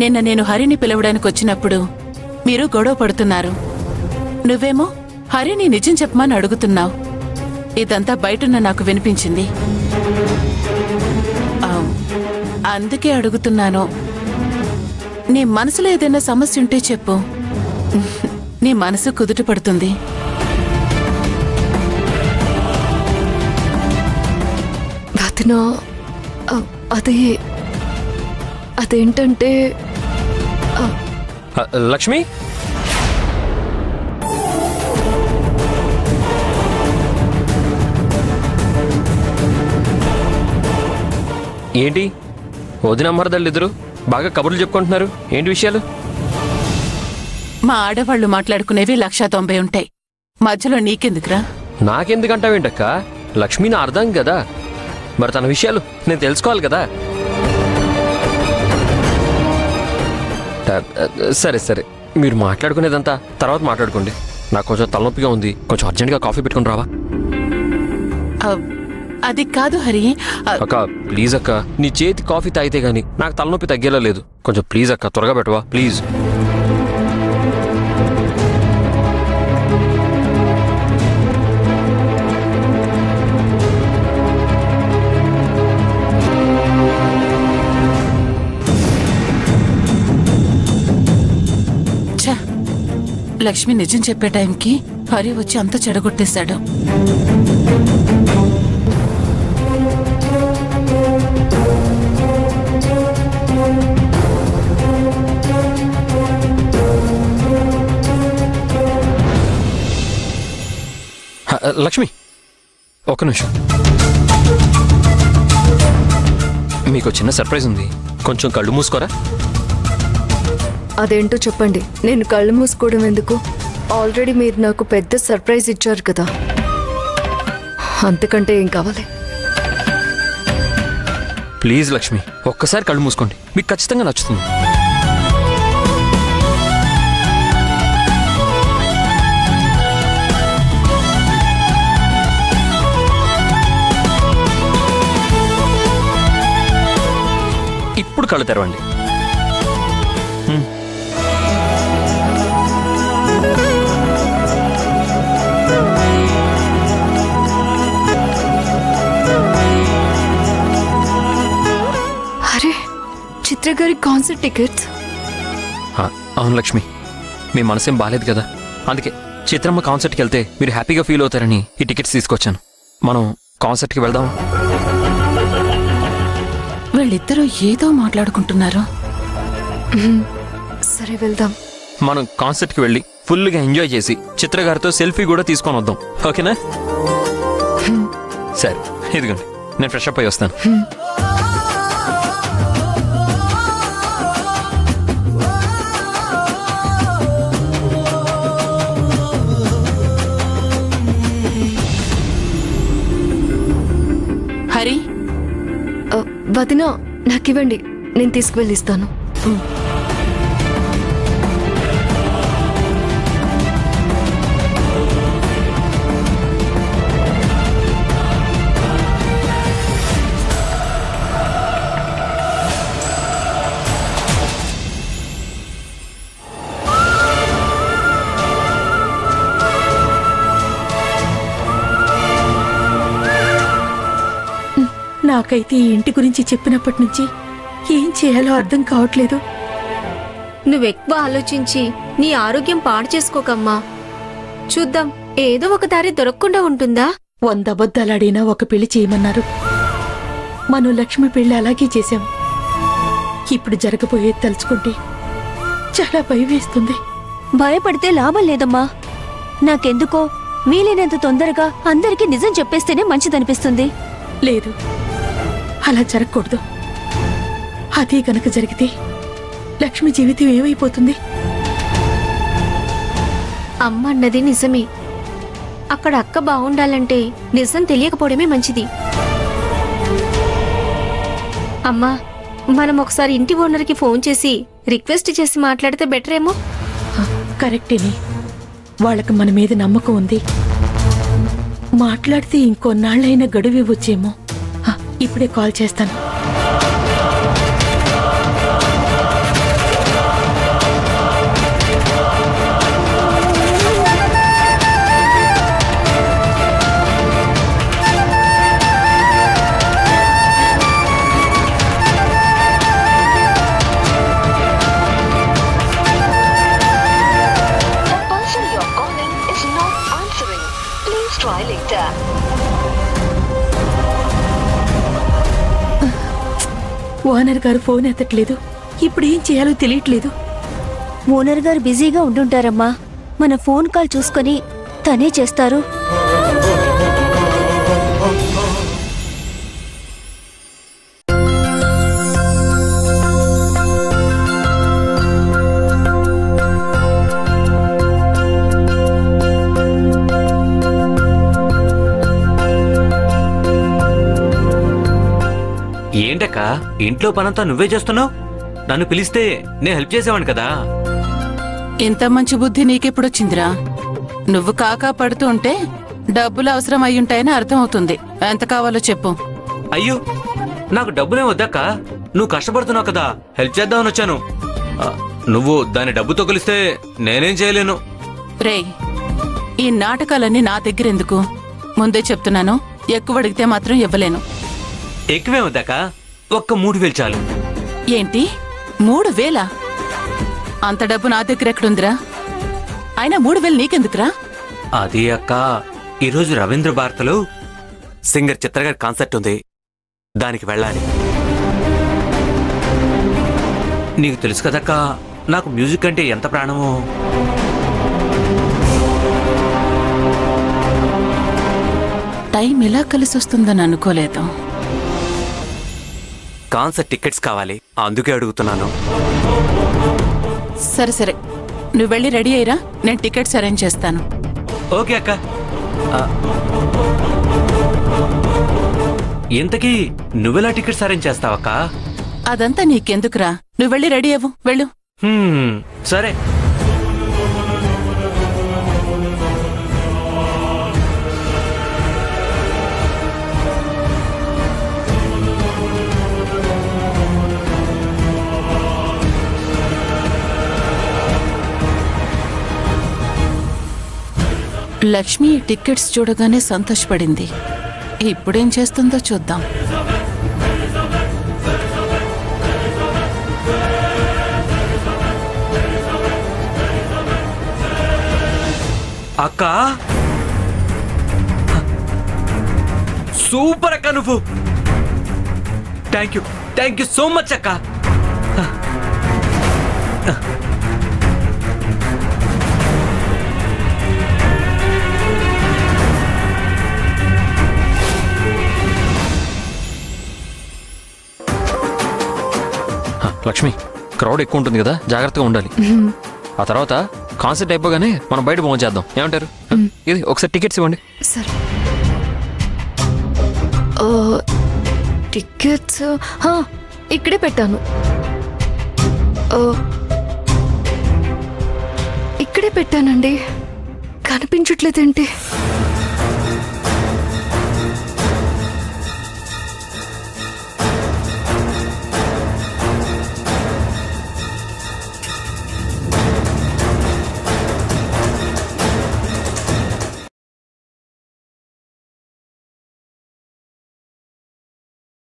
నిన్న నేను హరిని పిలవడానికి వచ్చినప్పుడు మీరు గొడవ పడుతున్నారు. నువ్వేమో హరిని నిజం చెప్పమని అడుగుతున్నావు. ఇదంతా బయటున్న నాకు వినిపించింది. అందుకే అడుగుతున్నాను. నీ మనసులో ఏదైనా సమస్య ఉంటే చెప్పు. నీ మనసు కుదుట పడుతుంది. అదేంటంటే లక్ష్మి, ఏంటి వదిన మరదళ్ళిద్దరు బాగా కబుర్లు చెప్పుకుంటున్నారు? ఏంటి విషయాలు? మా ఆడవాళ్లు మాట్లాడుకునేవి 190 ఉంటాయి. మధ్యలో నీకెందుకురా? నాకెందుకంటావేంటక్క? లక్ష్మి నా అర్థం కదా, మరి తన విషయాలు నేను తెలుసుకోవాలి కదా. సరే సరే, మీరు మాట్లాడుకునేదంతా తర్వాత మాట్లాడుకోండి. నాకు కొంచెం తలనొప్పిగా ఉంది, కొంచెం అర్జెంట్గా కాఫీ పెట్టుకుని రావా? అది కాదు హరి. అక్క ప్లీజ్ అక్క, నీ చేతి కాఫీ తాగితే గానీ నాకు తలనొప్పి తగ్గేలా లేదు. కొంచెం ప్లీజ్ అక్క, త్వరగా పెట్టవా ప్లీజ్. లక్ష్మి నిజం చెప్పే టైంకి హరి వచ్చి అంతా చెడగొట్టేశాడు. లక్ష్మి ఒక్క నిమిషం, మీకు చిన్న సర్ప్రైజ్ ఉంది. కొంచెం కళ్ళు మూసుకోరా. అదేంటో చెప్పండి. నేను కళ్ళు మూసుకోవడం ఎందుకు? ఆల్రెడీ మీరు నాకు పెద్ద సర్ప్రైజ్ ఇచ్చారు కదా, అంతకంటే ఏం కావాలి? ప్లీజ్ లక్ష్మి, ఒక్కసారి కళ్ళు మూసుకోండి, మీకు ఖచ్చితంగా నచ్చుతుంది. ఇప్పుడు కళ్ళు తెరవండి. అరే, చిత్ర గారి కాన్సర్ట్ టికెట్స్. అవును లక్ష్మి, మీ మనసేం బాలేదు కదా, అందుకే చిత్రమ్మ కాన్సర్ట్కి వెళ్తే మీరు హ్యాపీగా ఫీల్ అవుతారని ఈ టికెట్స్ తీసుకొచ్చాను. మనం కాన్సర్ట్కి వెళ్దాం. వీళ్ళిద్దరూ ఏదో మాట్లాడుకుంటున్నారు. సరే వెళ్దాం. మనం కాన్సర్ట్కి వెళ్ళి ఫుల్గా ఎంజాయ్ చేసి చిత్ర గారితో సెల్ఫీ కూడా తీసుకొని వద్దాం, ఓకేనా? సరే ఇదిగోండి, నేను ఫ్రెష్ అప్ అయ్యి వస్తాను. హరి, వదినా నాకివ్వండి, నేను తీసుకువెళ్ళిస్తాను. నాకైతే ఈ ఇంటి గురించి చెప్పినప్పటి నుంచి ఏం చేయాలో అర్థం కావట్లేదు. నువ్వెక్కువ ఆలోచించి నీ ఆరోగ్యం పాడు చేసుకోకమ్మా. చూద్దాం, ఏదో ఒక దారి దొరకకుండా ఉంటుందా? 100 అబద్ధాలాడినా ఒక పెళ్లి చేయమన్నారు. మనం లక్ష్మి పెళ్లి అలాగే చేశాం. ఇప్పుడు జరగబోయేది తలుచుకుంటే చాలా భయం వేస్తుంది. భయపడితే లాభం లేదమ్మా. నాకెందుకో వీలైనంత తొందరగా అందరికీ నిజం చెప్పేస్తేనే మంచిదనిపిస్తుంది. లేదు, అలా జరగకూడదు. అదే గనక జరిగితే లక్ష్మి జీవితం ఏమైపోతుంది? అమ్మ అన్నది నిజమే. అక్కడ అక్క బాగుండాలంటే నిజం తెలియకపోవడమే మంచిది. అమ్మా, మనం ఒకసారి ఇంటి ఓనర్కి ఫోన్ చేసి రిక్వెస్ట్ చేసి మాట్లాడితే బెటర్ ఏమో. కరెక్టేనే, వాళ్ళకి మన మీద నమ్మకం ఉంది. మాట్లాడితే ఇంకొన్నాళ్ళైనా గడువు ఇవ్వచ్చేమో. ఇప్పుడే కాల్ చేస్తాను. ఓనర్ గారు ఫోన్ ఎత్తట్లేదు. ఇప్పుడు ఏం చేయాలో తెలియట్లేదు. ఓనర్ గారు బిజీగా ఉండుంటారమ్మా. మన ఫోన్ కాల్ చూసుకొని తనే చేస్తారు. ఏంటక్క ఇంట్లో పనంతా నువ్వే చేస్తున్నావు? నన్ను పిలిస్తే నేను హెల్ప్ చేసేవాడిని కదా. ఇంత మంచి బుద్ధి నీకెప్పుడొచ్చిందిరా? నువ్వు కాకా పడుతూ ఉంటే డబ్బులు అవసరం అయ్యుంటాయని అర్థం అవుతుంది. ఎంత కావాలో చెప్పు. అయ్యో, నాకు డబ్బులే వద్దక్క. నువ్వు కష్టపడుతున్నావు కదా, హెల్ప్ చేద్దామని వచ్చాను. నువ్వు దాని డబ్బుతో కలిస్తే నేనేం చేయలేను. రేయ్, ఈ నాటకాలన్నీ నా దగ్గరెందుకు? ముందే చెప్తున్నాను, ఎక్కువ అడిగితే మాత్రం ఇవ్వలేను. ఎక్కువే వద్దక్క, ఒక్క 3,000 చాలు. ఏంటి 3,000? అంత డబ్బు నా దగ్గర ఎక్కడుందిరా? అయినా 3,000 నీకెందుకురా? అది అక్క, ఈరోజు రవీంద్ర భారతిలో సింగర్ చిత్రగారి కాన్సర్ట్ ఉంది, దానికి వెళ్ళాలి. నీకు తెలుసు కదక్క, నాకు మ్యూజిక్ అంటే ఎంత ప్రాణమో. టైం ఎలా కలిసి వస్తుందని అనుకోలేదు. కాన్సర్ట్ టికెట్స్ కావాలి, అందుకే అడుగుతున్నాను. సరే సరే, నువ్వు వెళ్ళి రెడీ అయ్యిరా, నేను టికెట్స్ అరేంజ్ చేస్తాను. ఓకే అక్క. ఇంతకీ నువ్వెలా టికెట్స్ అరేంజ్ చేస్తావక్క? అదంతా నీకెందుకురా, నువ్వు వెళ్ళి రెడీ అవ్వు, వెళ్ళు. సరే. లక్ష్మి టికెట్స్ చూడగానే సంతోషపడింది. ఇప్పుడేం చేస్తుందో చూద్దాం. అక్క, సూపర్ అక్క, నువ్వు. థ్యాంక్ యూ సో మచ్ అక్క. లక్ష్మి, క్రౌడ్ ఎక్కువ ఉంటుంది కదా, జాగ్రత్తగా ఉండాలి. ఆ తర్వాత కాన్సర్ట్ అయిపోగానే మనం బయట పਹੁంచేద్దాం, ఏమంటారు? ఇది ఒకసారి టికెట్స్ ఇవ్వండి. సరే. టికెట్స్ ఇక్కడే పెట్టాను. ఇక్కడే పెట్టానండి, కనిపించట్లేదేంటి?